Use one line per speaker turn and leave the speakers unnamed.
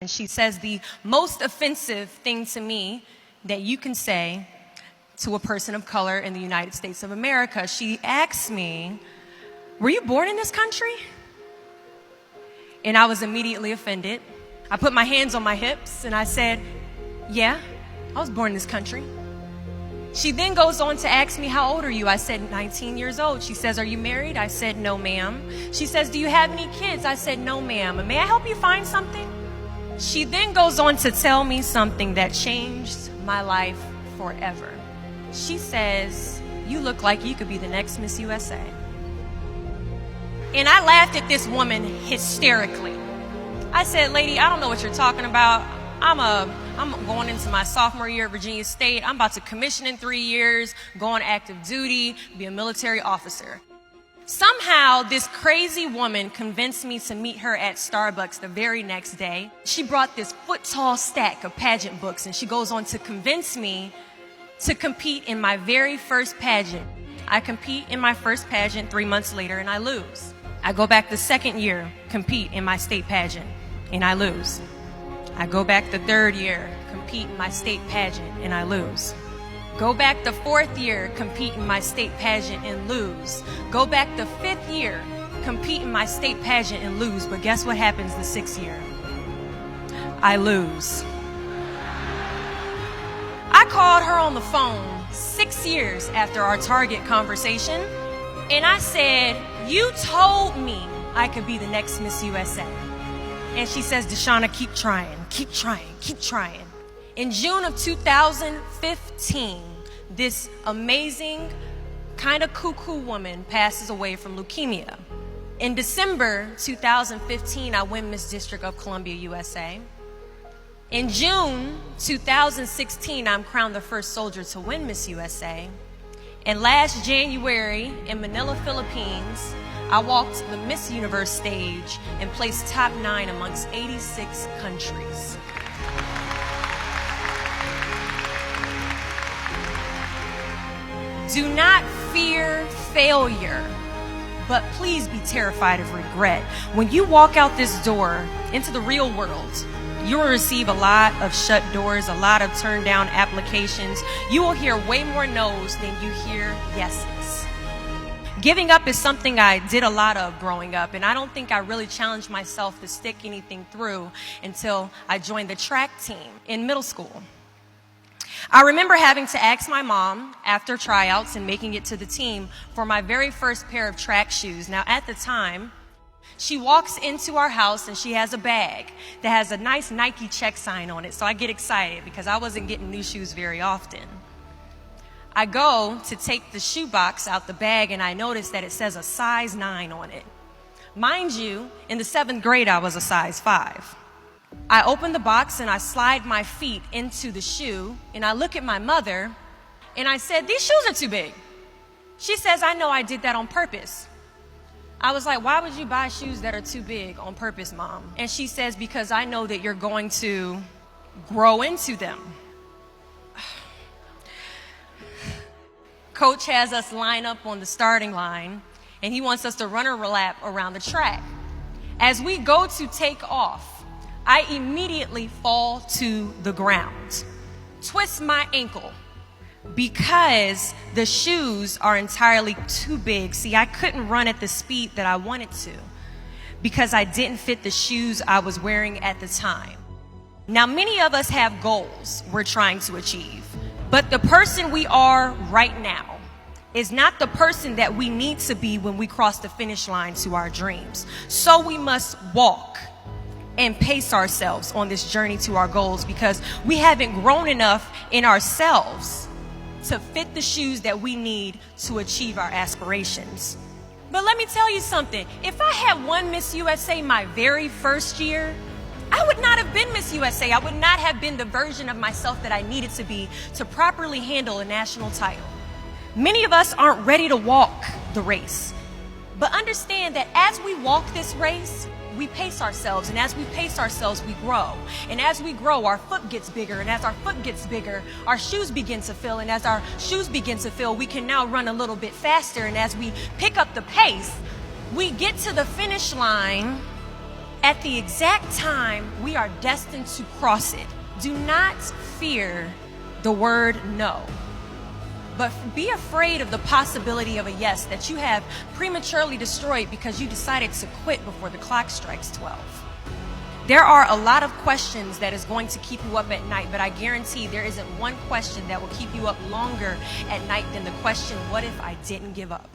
And she says the most offensive thing to me that you can say to a person of color in the United States of America. She asks me, "Were you born in this country?" And I was immediately offended. I put my hands on my hips and I said, "Yeah, I was born in this country." She then goes on to ask me, "How old are you?" I said, 19 years old. She says, "Are you married?" I said, "No, ma'am." She says, "Do you have any kids?" I said, "No, ma'am." "May I help you find something?" She then goes on to tell me something that changed my life forever. She says, "You look like you could be the next Miss USA." And I laughed at this woman hysterically. I said, "Lady, I don't know what you're talking about. I'm going into my sophomore year at Virginia State. I'm about to commission in 3 years, go on active duty, be a military officer." Somehow, this crazy woman convinced me to meet her at Starbucks the very next day. She brought this foot-tall stack of pageant books, and she goes on to convince me to compete in my very first pageant. I compete in my first pageant 3 months later, and I lose. I go back the second year, compete in my state pageant, and I lose. I go back the third year, compete in my state pageant, and I lose. Go back the fourth year, compete in my state pageant, and lose. Go back the fifth year, compete in my state pageant, and lose. But guess what happens the sixth year? I lose. I called her on the phone 6 years after our Target conversation, and I said, "You told me I could be the next Miss USA." And she says, "Deshauna, keep trying, keep trying, keep trying." In June of 2015, this amazing, kind of cuckoo woman passes away from leukemia. In December 2015, I win Miss District of Columbia, USA. In June 2016, I'm crowned the first soldier to win Miss USA. And last January in Manila, Philippines, I walked the Miss Universe stage and placed top 9 amongst 86 countries. Do not fear failure, but please be terrified of regret. When you walk out this door into the real world, you will receive a lot of shut doors, a lot of turned down applications. You will hear way more no's than you hear yeses. Giving up is something I did a lot of growing up, and I don't think I really challenged myself to stick anything through until I joined the track team in middle school. I remember having to ask my mom after tryouts and making it to the team for my very first pair of track shoes. Now, at the time, she walks into our house and she has a bag that has a nice Nike check sign on it. So I get excited because I wasn't getting new shoes very often. I go to take the shoe box out the bag and I notice that it says a size 9 on it. Mind you, in the 7th grade, I was a size 5. I open the box and I slide my feet into the shoe and I look at my mother and I said, "These shoes are too big." She says, "I know I did that on purpose." I was like, "Why would you buy shoes that are too big on purpose, Mom?" And she says, "Because I know that you're going to grow into them." Coach has us line up on the starting line and he wants us to run a lap around the track. As we go to take off, I immediately fall to the ground, twist my ankle because the shoes are entirely too big. See, I couldn't run at the speed that I wanted to because I didn't fit the shoes I was wearing at the time. Now, many of us have goals we're trying to achieve, but the person we are right now is not the person that we need to be when we cross the finish line to our dreams. So we must walk and pace ourselves on this journey to our goals because we haven't grown enough in ourselves to fit the shoes that we need to achieve our aspirations. But let me tell you something. If I had won Miss USA my very first year, I would not have been Miss USA. I would not have been the version of myself that I needed to be to properly handle a national title. Many of us aren't ready to walk the race. But understand that as we walk this race, we pace ourselves, and as we pace ourselves, we grow. And as we grow, our foot gets bigger, and as our foot gets bigger, our shoes begin to fill, and as our shoes begin to fill, we can now run a little bit faster, and as we pick up the pace, we get to the finish line at the exact time we are destined to cross it. Do not fear the word no, but be afraid of the possibility of a yes that you have prematurely destroyed because you decided to quit before the clock strikes 12. There are a lot of questions that is going to keep you up at night, but I guarantee there isn't one question that will keep you up longer at night than the question, what if I didn't give up?